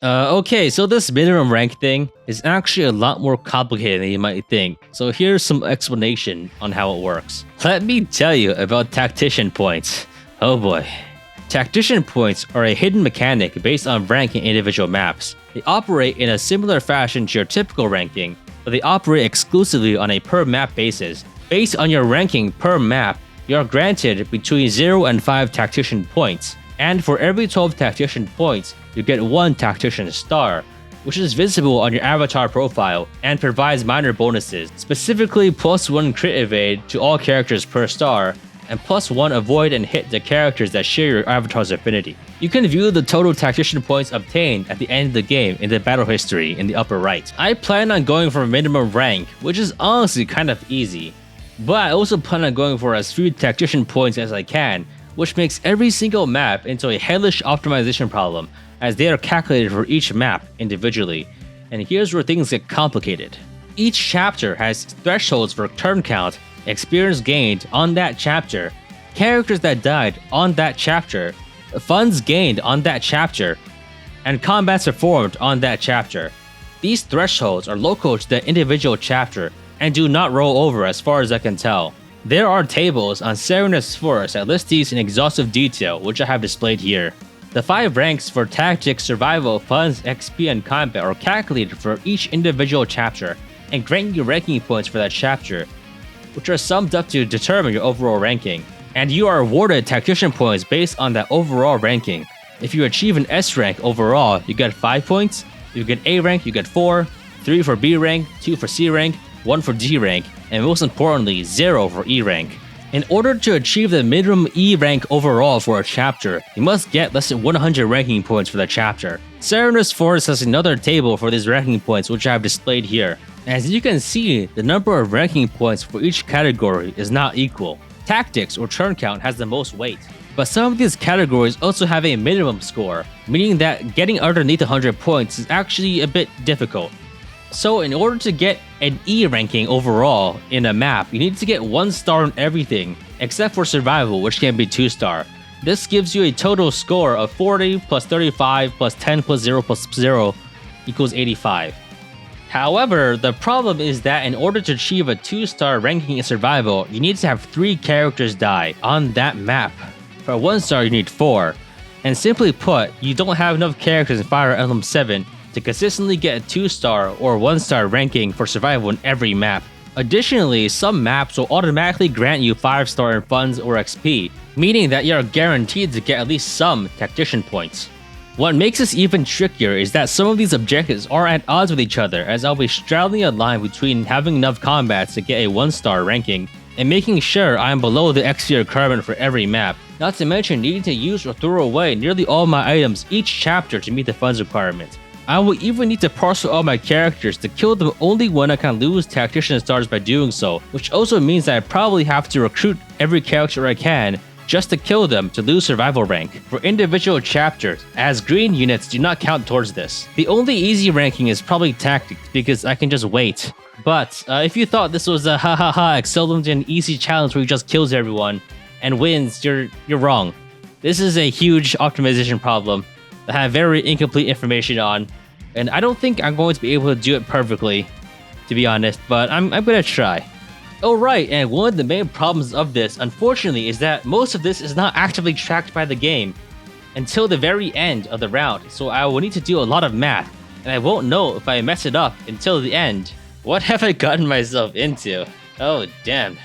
Okay, so this minimum rank thing is actually a lot more complicated than you might think. So here's some explanation on how it works. Let me tell you about Tactician points. Oh boy. Tactician points are a hidden mechanic based on ranking individual maps. They operate in a similar fashion to your typical ranking, but they operate exclusively on a per map basis. Based on your ranking per map, you are granted between 0 and 5 Tactician points. And for every 12 Tactician points, you get 1 Tactician star, which is visible on your avatar profile and provides minor bonuses, specifically +1 crit evade to all characters per star, and +1 avoid and hit the characters that share your avatar's affinity. You can view the total Tactician points obtained at the end of the game in the battle history in the upper right. I plan on going for a minimum rank, which is honestly kind of easy, but I also plan on going for as few Tactician points as I can, which makes every single map into a hellish optimization problem, as they are calculated for each map individually. And here's where things get complicated. Each chapter has thresholds for turn count, experience gained on that chapter, characters that died on that chapter, funds gained on that chapter, and combats performed on that chapter. These thresholds are local to the individual chapter and do not roll over as far as I can tell. There are tables on Serenus Forest that list these in exhaustive detail, which I have displayed here. The 5 ranks for Tactics, Survival, Funds, XP, and Combat are calculated for each individual chapter and grant you ranking points for that chapter, which are summed up to determine your overall ranking. And you are awarded Tactician points based on that overall ranking. If you achieve an S rank overall, you get 5 points. If you get A rank, you get 4, 3 for B rank, 2 for C rank, 1 for D rank, and most importantly, 0 for E rank. In order to achieve the minimum E rank overall for a chapter, you must get less than 100 ranking points for that chapter. Serenus Forest has another table for these ranking points, which I have displayed here. As you can see, the number of ranking points for each category is not equal. Tactics or turn count has the most weight, but some of these categories also have a minimum score, meaning that getting underneath 100 points is actually a bit difficult. So in order to get an E ranking overall in a map, you need to get 1 star in everything, except for survival, which can be 2 star. This gives you a total score of 40 plus 35 plus 10 plus 0 plus 0 equals 85. However, the problem is that in order to achieve a 2-star ranking in survival, you need to have 3 characters die on that map. For 1 star, you need 4. And simply put, you don't have enough characters in Fire Emblem 7 to consistently get a 2-star or 1-star ranking for survival in every map. Additionally, some maps will automatically grant you 5-star in funds or XP, meaning that you are guaranteed to get at least some Tactician points. What makes this even trickier is that some of these objectives are at odds with each other, as I'll be straddling a line between having enough combats to get a 1-star ranking and making sure I am below the XP requirement for every map, not to mention needing to use or throw away nearly all my items each chapter to meet the funds requirement. I will even need to parcel all my characters to kill them only when I can lose Tactician stars by doing so, which also means that I probably have to recruit every character I can just to kill them to lose survival rank for individual chapters, as green units do not count towards this. The only easy ranking is probably Tactics, because I can just wait. But if you thought this was a excellent and easy challenge where he just kills everyone and wins, you're wrong. This is a huge optimization problem that I have very incomplete information on, and I don't think I'm going to be able to do it perfectly, to be honest, but I'm gonna try. Alright, and one of the main problems of this, unfortunately, is that most of this is not actively tracked by the game until the very end of the round, so I will need to do a lot of math, and I won't know if I mess it up until the end. What have I gotten myself into? Oh damn.